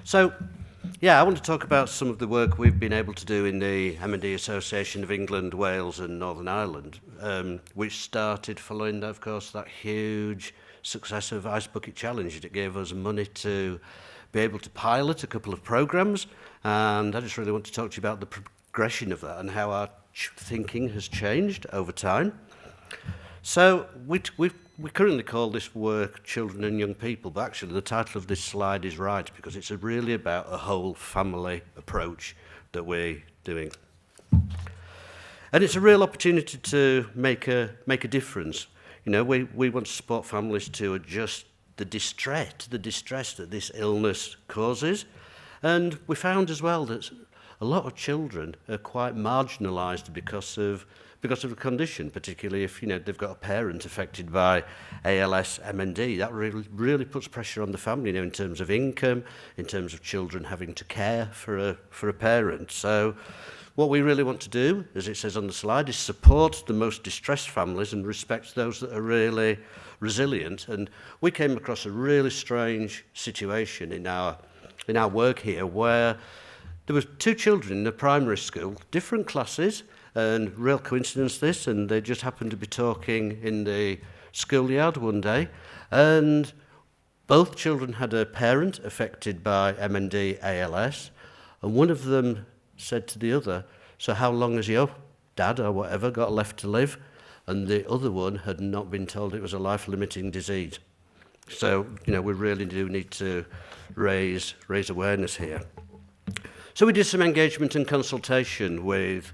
So, yeah, I want to talk about some of the work we've been able to do in the M&D Association of England, Wales and Northern Ireland, which started following, of course, that huge success of Ice Bucket Challenge. It gave us money to be able to pilot a couple of programmes, and I just really want to talk to you about the progression of that and how our thinking has changed over time. So we currently call this work Children and Young People, but actually the title of this slide is right because it's really about a whole family approach that we're doing. And it's a real opportunity to make a difference. You know, we want to support families to adjust the distress that this illness causes. And we found as well that a lot of children are quite marginalised because of the condition, particularly if they've got a parent affected by ALS, MND. That really puts pressure on the family in terms of income, in terms of children having to care for a parent. So what we really want to do, as it says on the slide, is support the most distressed families and respect those that are really resilient. And we came across a really strange situation in our work here where there were two children in a primary school, different classes, and real coincidence this, and they just happened to be talking in the schoolyard one day, and both children had a parent affected by MND ALS, and one of them said to the other, "So how long has your dad or whatever got left to live?" And the other one had not been told it was a life-limiting disease. So, we really do need to raise awareness here. So we did some engagement and consultation with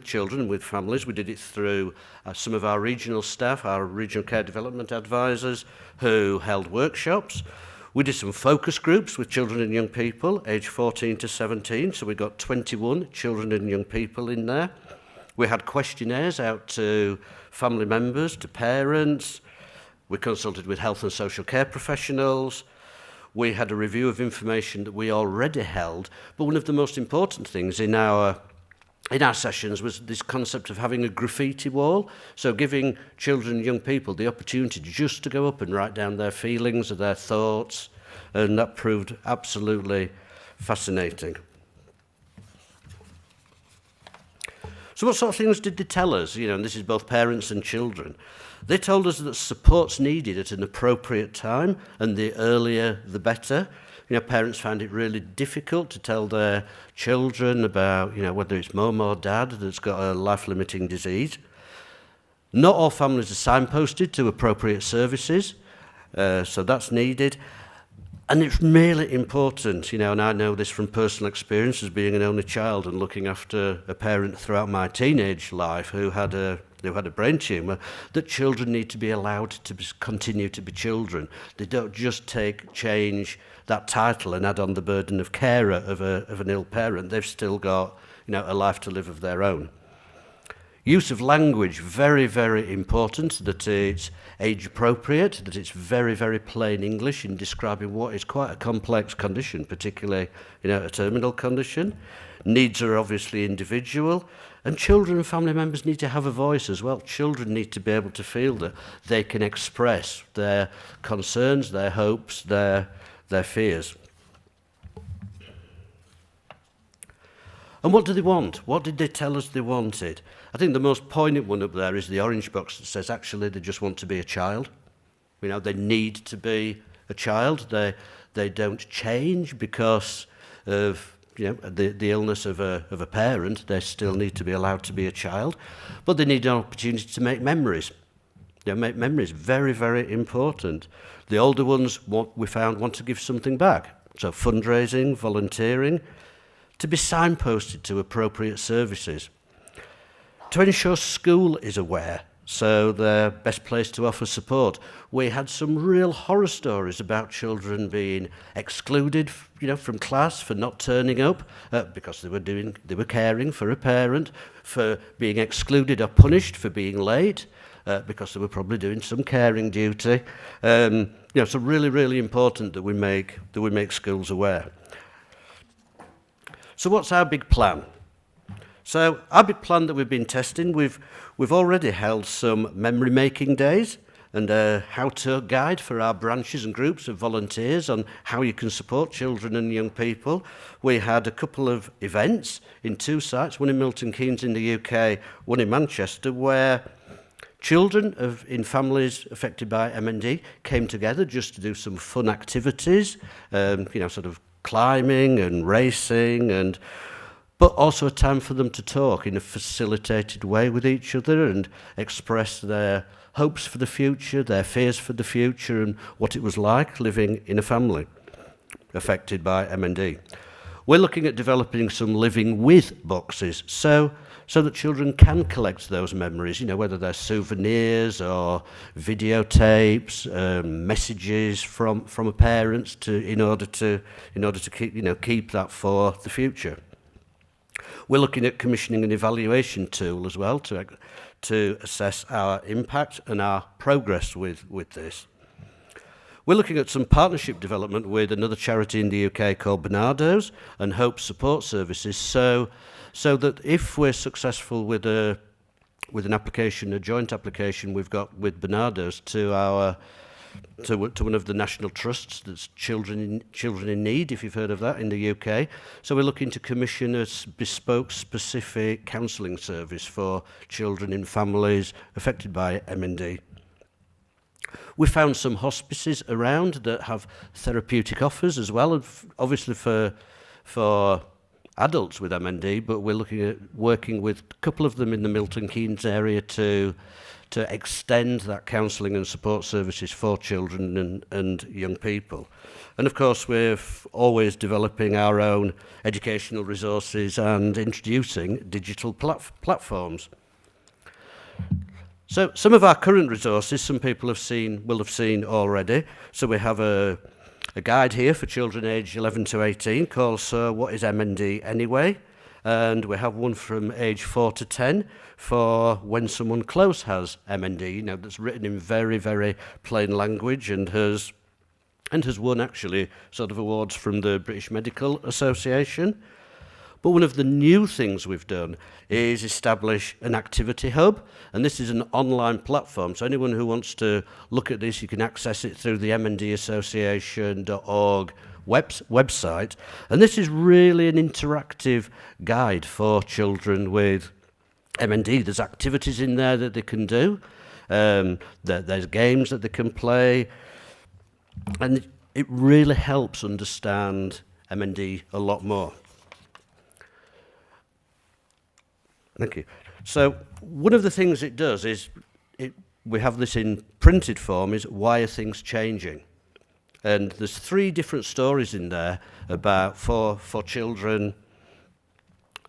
children, with families. We did it through some of our regional staff, our regional care development advisors, who held workshops. We did some focus groups with children and young people, aged 14 to 17, so we got 21 children and young people in there. We had questionnaires out to family members, to parents. We consulted with health and social care professionals. We had a review of information that we already held, but one of the most important things in our sessions was this concept of having a graffiti wall, so giving children and young people the opportunity just to go up and write down their feelings or their thoughts, and that proved absolutely fascinating. So what sort of things did they tell us? And this is both parents and children. They told us that support's needed at an appropriate time, and the earlier the better. Parents found it really difficult to tell their children about, whether it's mum or dad that's got a life-limiting disease. Not all families are signposted to appropriate services, so that's needed. And it's really important, and I know this from personal experience as being an only child and looking after a parent throughout my teenage life who had a brain tumour, that children need to be allowed to continue to be children. They don't just change that title and add on the burden of carer of an ill parent. They've still got a life to live of their own. Use of language, very, very important, that it's age appropriate, that it's very, very plain English in describing what is quite a complex condition, particularly a terminal condition. Needs are obviously individual, and children and family members need to have a voice as well. Children need to be able to feel that they can express their concerns, their hopes, their fears. And what do they want? What did they tell us they wanted? I think the most poignant one up there is the orange box that says actually they just want to be a child. They need to be a child. They don't change because of the illness of a parent. They still need to be allowed to be a child, but they need an opportunity to make memories. Make memories, very, very important. The older ones, we found, want to give something back. So fundraising, volunteering, to be signposted to appropriate services. To ensure school is aware, so they're best placed to offer support. We had some real horror stories about children being excluded, from class for not turning up because they were caring for a parent, for being excluded or punished for being late because they were probably doing some caring duty. So really, really important that we make schools aware. So what's our big plan? So our big plan that we've been testing, we've already held some memory making days, and a how-to guide for our branches and groups of volunteers on how you can support children and young people. We had a couple of events in 2 sites, one in Milton Keynes in the UK, one in Manchester, where children in families affected by MND came together just to do some fun activities, sort of climbing and racing, but also a time for them to talk in a facilitated way with each other and express their hopes for the future, their fears for the future, and what it was like living in a family affected by MND. We're looking at developing some living with boxes, so that children can collect those memories, whether they're souvenirs or videotapes, messages from parents in order to keep that for the future. We're looking at commissioning an evaluation tool as well to assess our impact and our progress with this. We're looking at some partnership development with another charity in the UK called Bernardo's and Hope Support Services, so that if we're successful with an application, a joint application we've got with Bernardo's to one of the national trusts that's Children in Need, if you've heard of that, in the UK. So we're looking to commission a bespoke, specific counselling service for children in families affected by MND. We found some hospices around that have therapeutic offers as well, obviously for adults with MND, but we're looking at working with a couple of them in the Milton Keynes area to extend that counselling and support services for children and young people. And of course, we're always developing our own educational resources and introducing digital platforms. So some of our current resources, some people will have seen already. So we have a guide here for children aged 11 to 18 called So What is MND Anyway? And we have one from age 4 to 10 for when someone close has MND, that's written in very, very plain language and has won actually sort of awards from the British Medical Association. But one of the new things we've done is establish an activity hub, and this is an online platform. So anyone who wants to look at this, you can access it through the mndassociation.org website. And this is really an interactive guide for children with MND. There's activities in there that they can do. There's games that they can play. And it really helps understand MND a lot more. Thank you. So one of the things it does is, we have this in printed form, is why are things changing? And there's 3 different stories in there about for children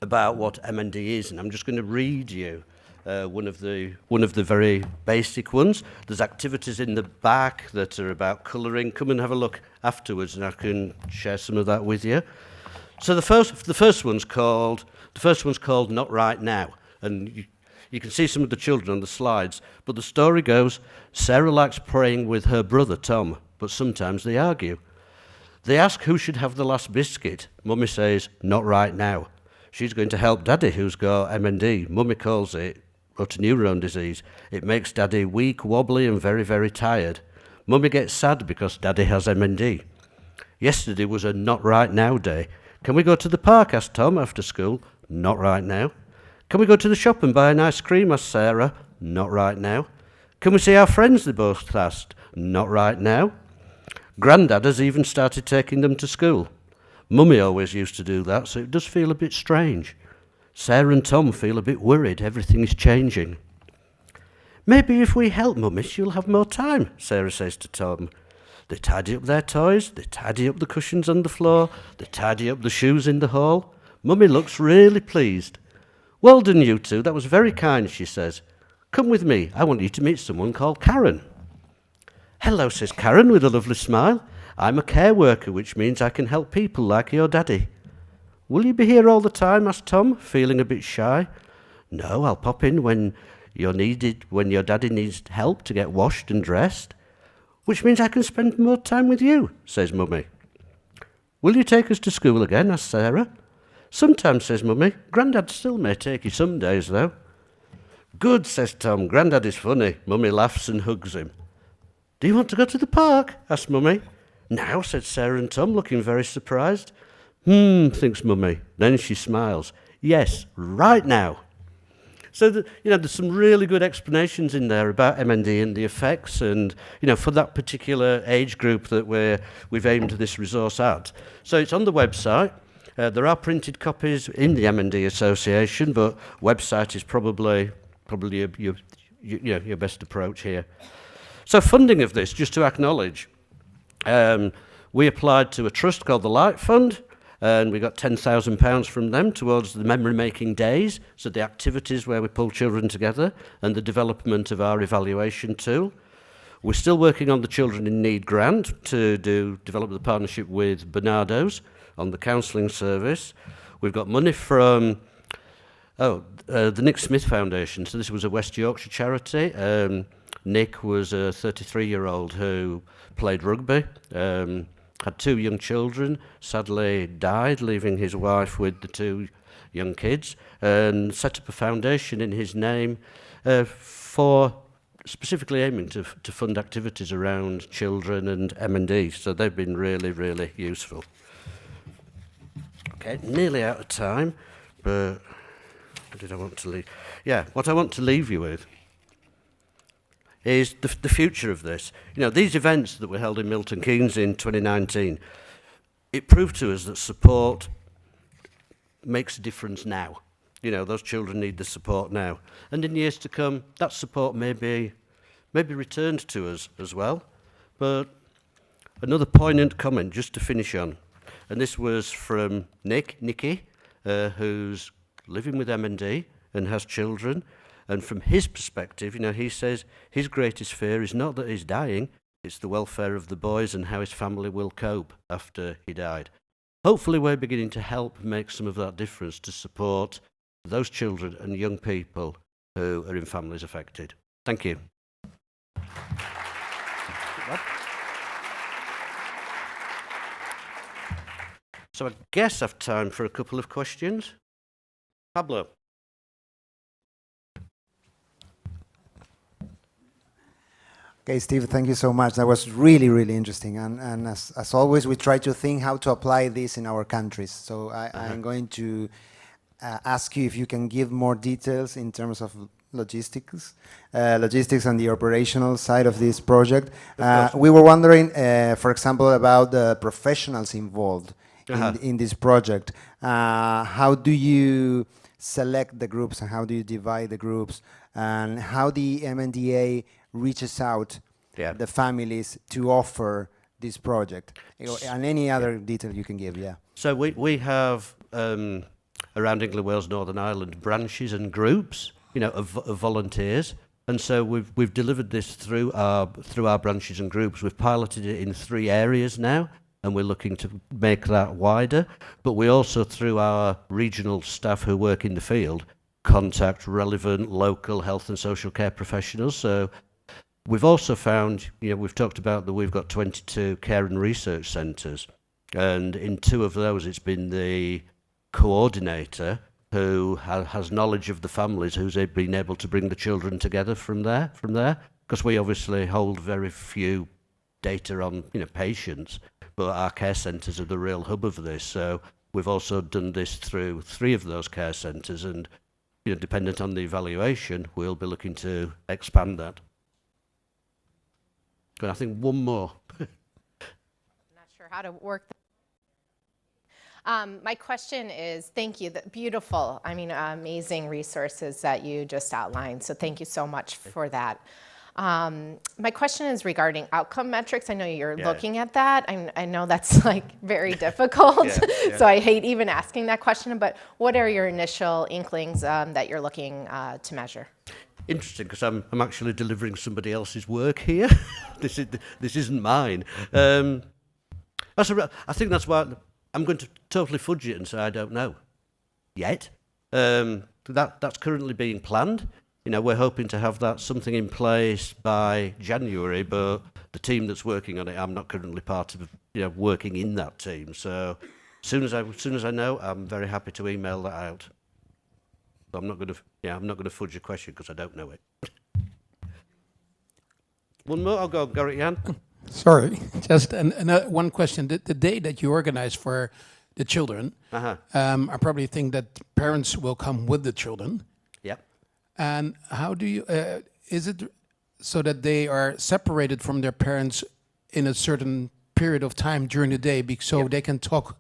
about what MND is, and I'm just going to read you one of the very basic ones. There's activities in the back that are about colouring. Come and have a look afterwards, and I can share some of that with you. So the first one's called Not Right Now, and you can see some of the children on the slides. But the story goes: Sarah likes praying with her brother Tom, but sometimes they argue. They ask who should have the last biscuit. Mummy says, not right now. She's going to help Daddy, who's got MND. Mummy calls it motor neurone disease. It makes Daddy weak, wobbly, and very, very tired. Mummy gets sad because Daddy has MND. Yesterday was a not right now day. Can we go to the park, asked Tom after school. Not right now. Can we go to the shop and buy an ice cream, asked Sarah. Not right now. Can we see our friends, they both asked. Not right now. Grandad has even started taking them to school. Mummy always used to do that, so it does feel a bit strange. Sarah and Tom feel a bit worried. Everything is changing. Maybe if we help Mummy, she'll have more time, Sarah says to Tom. They tidy up their toys, they tidy up the cushions on the floor, they tidy up the shoes in the hall. Mummy looks really pleased. Well done, you two. That was very kind, she says. Come with me. I want you to meet someone called Karen. Hello, says Karen with a lovely smile. I'm a care worker, which means I can help people like your daddy. Will you be here all the time, asked Tom, feeling a bit shy. No, I'll pop in when your daddy needs help to get washed and dressed. Which means I can spend more time with you, says Mummy. Will you take us to school again, asked Sarah. Sometimes, says Mummy. Grandad still may take you some days, though. Good, says Tom. Grandad is funny. Mummy laughs and hugs him. "Do you want to go to the park?" asked Mummy. "Now," said Sarah and Tom, looking very surprised. Thinks Mummy. Then she smiles. "Yes, right now." So, there's some really good explanations in there about MND and the effects, and, for that particular age group that we've aimed this resource at. So it's on the website. There are printed copies in the MND Association, but website is probably your best approach here. So funding of this, just to acknowledge, we applied to a trust called the Light Fund, and we got £10,000 from them towards the memory-making days, so the activities where we pull children together, and the development of our evaluation tool. We're still working on the Children in Need grant to develop the partnership with Bernardo's on the counselling service. We've got money from the Nick Smith Foundation. So this was a West Yorkshire charity. Nick was a 33-year-old who played rugby, had 2 young children, sadly died, leaving his wife with the 2 young kids, and set up a foundation in his name for specifically aiming to fund activities around children and M&D. So they've been really, really useful. Okay, nearly out of time, but what did I want to leave? Yeah, what I want to leave you with is the future of this. These events that were held in Milton Keynes in 2019, it proved to us that support makes a difference now. Those children need the support now. And in years to come, that support may be returned to us as well. But another poignant comment just to finish on, and this was from Nicky, who's living with M&D and has children. And from his perspective, he says his greatest fear is not that he's dying, it's the welfare of the boys and how his family will cope after he died. Hopefully we're beginning to help make some of that difference to support those children and young people who are in families affected. Thank you. So I guess I've time for a couple of questions. Pablo. Okay, Steve, thank you so much. That was really, really interesting. And as always, we try to think how to apply this in our countries. So I'm going to ask you if you can give more details in terms of logistics and the operational side of this project. We were wondering, for example, about the professionals involved in this project. How do you select the groups and how do you divide the groups? And how the MNDA reaches out the families to offer this project, and any other detail you can give. So we have around England, Wales, Northern Ireland branches and groups, of volunteers, and so we've delivered this through our branches and groups. We've piloted it in 3 areas now, and we're looking to make that wider. But we also, through our regional staff who work in the field, contact relevant local health and social care professionals. So we've also found, we've talked about that we've got 22 care and research centres, and in 2 of those it's been the coordinator who has knowledge of the families, who's been able to bring the children together from there, because we obviously hold very few data on patients, but our care centres are the real hub of this. So we've also done this through 3 of those care centres, and dependent on the evaluation, we'll be looking to expand that. But I think one more. I'm not sure how to work that. My question is, thank you, beautiful, amazing resources that you just outlined. So thank you so much for that. My question is regarding outcome metrics. I know you're looking at that. I know that's very difficult. So I hate even asking that question, but what are your initial inklings that you're looking to measure? Interesting, because I'm actually delivering somebody else's work here. This isn't mine. I think that's why I'm going to totally fudge it and say I don't know yet. That's currently being planned. We're hoping to have something in place by January, but the team that's working on it, I'm not currently part of, working in that team. So as soon as I know, I'm very happy to email that out. I'm not going to fudge a question because I don't know it. One more, I'll go it, Jan. Sorry, just one question. The day that you organize for the children, I probably think that parents will come with the children. Yep. And how do you, is it so that they are separated from their parents in a certain period of time during the day so they can talk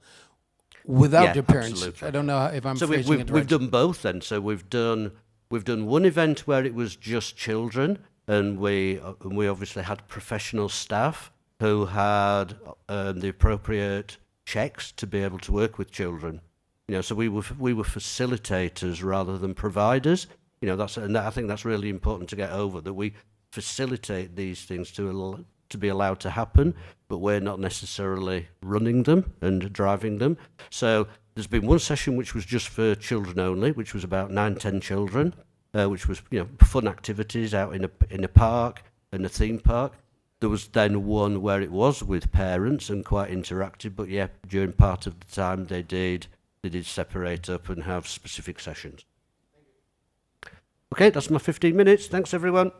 without Yeah, their parents? absolutely. I don't know if I'm So phrasing it right. we've done both then. So we've done one event where it was just children, and we obviously had professional staff who had the appropriate checks to be able to work with children. You know, so we were facilitators rather than providers. You know, I think that's really important to get over, that we facilitate these things to be allowed to happen, but we're not necessarily running them and driving them. So there's been one session which was just for children only, which was about 9-10 children, which was, you know, fun activities out in a park and a theme park. There was then one where it was with parents and quite interactive, but yeah, during part of the time they did separate up and have specific sessions. Okay, that's my 15 minutes. Thanks everyone.